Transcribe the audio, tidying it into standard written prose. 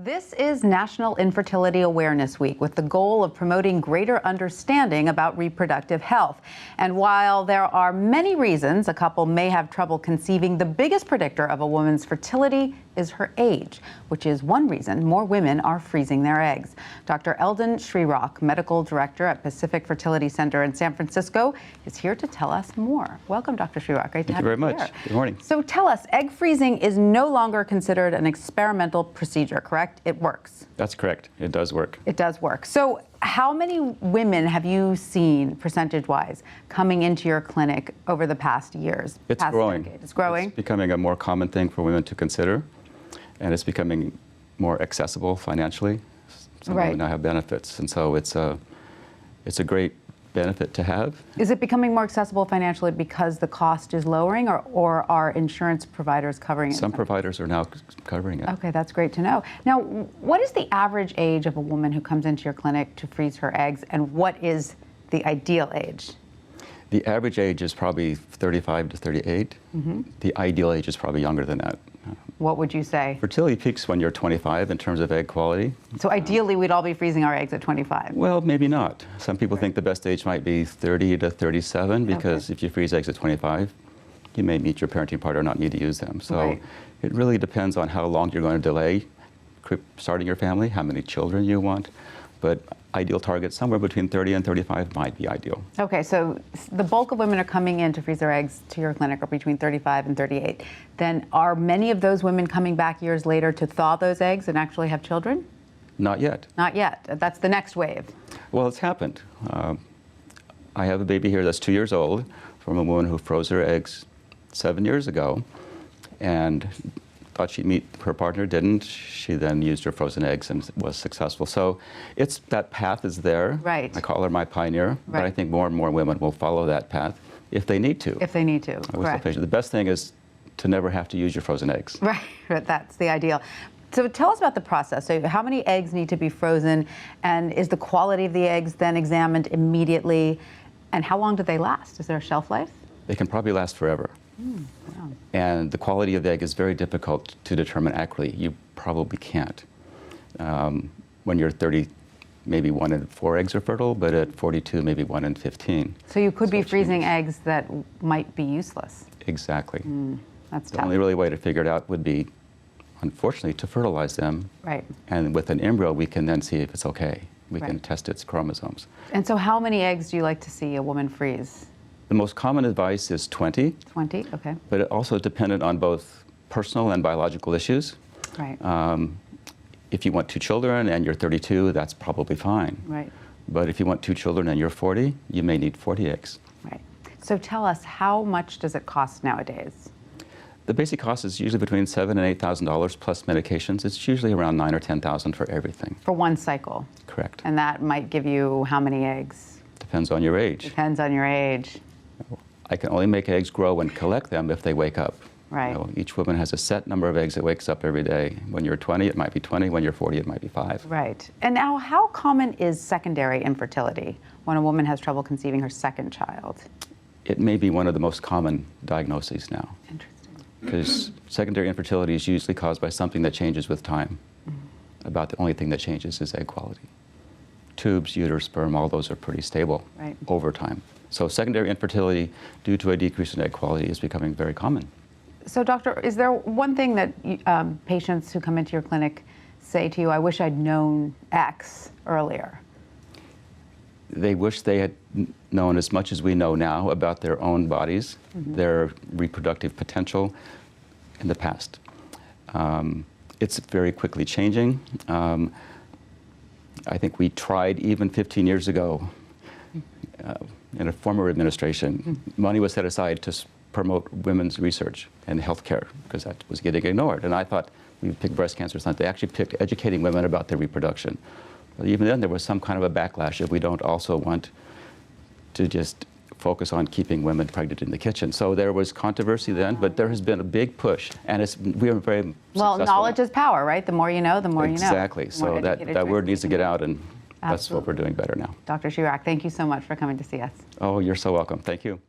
This is National Infertility Awareness Week with the goal of promoting greater understanding about reproductive health. And while there are many reasons a couple may have trouble conceiving, the biggest predictor of a woman's fertility is her age, which is one reason more women are freezing their eggs. Dr. Eldon Schriock, Medical Director at Pacific Fertility Center in San Francisco, is here to tell us more. Welcome, Dr. Schriock. Great to have you here. Thank you very much. Good morning. So tell us, egg freezing is no longer considered an experimental procedure, correct? It works. That's correct. It does work. It does work. So how many women have you seen, percentage-wise, coming into your clinic over the past years? It's growing. Decade? It's growing? It's becoming a more common thing for women to consider, and it's becoming more accessible financially. Some women now have benefits, and so it's a great benefit to have. Is it becoming more accessible financially because the cost is lowering, or are insurance providers covering it? Some providers are now covering it. Okay, that's great to know. Now, what is the average age of a woman who comes into your clinic to freeze her eggs, and what is the ideal age? The average age is probably 35 to 38. Mm-hmm. The ideal age is probably younger than that. What would you say? Fertility peaks when you're 25 in terms of egg quality. So ideally, we'd all be freezing our eggs at 25. Well, maybe not. Some people think the best age might be 30 to 37 because if you freeze eggs at 25, you may meet your parenting partner or not need to use them. So it really depends on how long you're going to delay starting your family, how many children you want. But ideal target, somewhere between 30 and 35 might be ideal. Okay, so the bulk of women are coming in to freeze their eggs to your clinic are between 35 and 38. Then are many of those women coming back years later to thaw those eggs and actually have children? Not yet. Not yet. That's the next wave. Well, it's happened. I have a baby here that's 2 years old from a woman who froze her eggs 7 years ago and thought she'd meet her partner, didn't. She then used her frozen eggs and was successful. So that path is there. Right. I call her my pioneer, but I think more and more women will follow that path if they need to. If they need to, correct. The best thing is to never have to use your frozen eggs. Right, that's the ideal. So tell us about the process. So how many eggs need to be frozen, and is the quality of the eggs then examined immediately, and how long do they last? Is there a shelf life? They can probably last forever. Wow. And the quality of the egg is very difficult to determine accurately. You probably can't. When you're 30, maybe 1 in 4 eggs are fertile, but at 42, maybe 1 in 15. So you could be freezing eggs that might be useless. Exactly. That's the tough. only really way to figure it out would be, unfortunately, to fertilize them. Right. And with an embryo, we can then see if it's okay. We can test its chromosomes. And so how many eggs do you like to see a woman freeze? The most common advice is 20. 20, okay. But it also dependent on both personal and biological issues. Right. If you want 2 children and you're 32, that's probably fine. Right. But if you want 2 children and you're 40, you may need 40 eggs. Right. So tell us, how much does it cost nowadays? The basic cost is usually between $7,000 and $8,000 plus medications. It's usually around $9,000 or $10,000 for everything. For one cycle? Correct. And that might give you how many eggs? Depends on your age. Depends on your age. I can only make eggs grow and collect them if they wake up. Right. Each woman has a set number of eggs that wakes up every day. When you're 20, it might be 20. When you're 40, it might be 5. Right. And now, how common is secondary infertility when a woman has trouble conceiving her second child? It may be one of the most common diagnoses now. Interesting. Because secondary infertility is usually caused by something that changes with time. About the only thing that changes is egg quality. Tubes, uterus, sperm, all those are pretty stable over time. So secondary infertility due to a decrease in egg quality is becoming very common. So doctor, is there one thing that patients who come into your clinic say to you, I wish I'd known X earlier? They wish they had known as much as we know now about their own bodies, their reproductive potential in the past. It's very quickly changing. I think we tried even 15 years ago in a former administration, money was set aside to promote women's research and healthcare because that was getting ignored. And I thought we would pick breast cancer or something. They actually picked educating women about their reproduction. But even then, there was some kind of a backlash if we don't also want to just focus on keeping women pregnant in the kitchen. So there was controversy then, but there has been a big push, and we are very well, knowledge is power, right? The more you know, the more you know. Exactly. So that word needs to get out, and that's what we're doing better now. Dr. Schriock, thank you so much for coming to see us. Oh, you're so welcome. Thank you.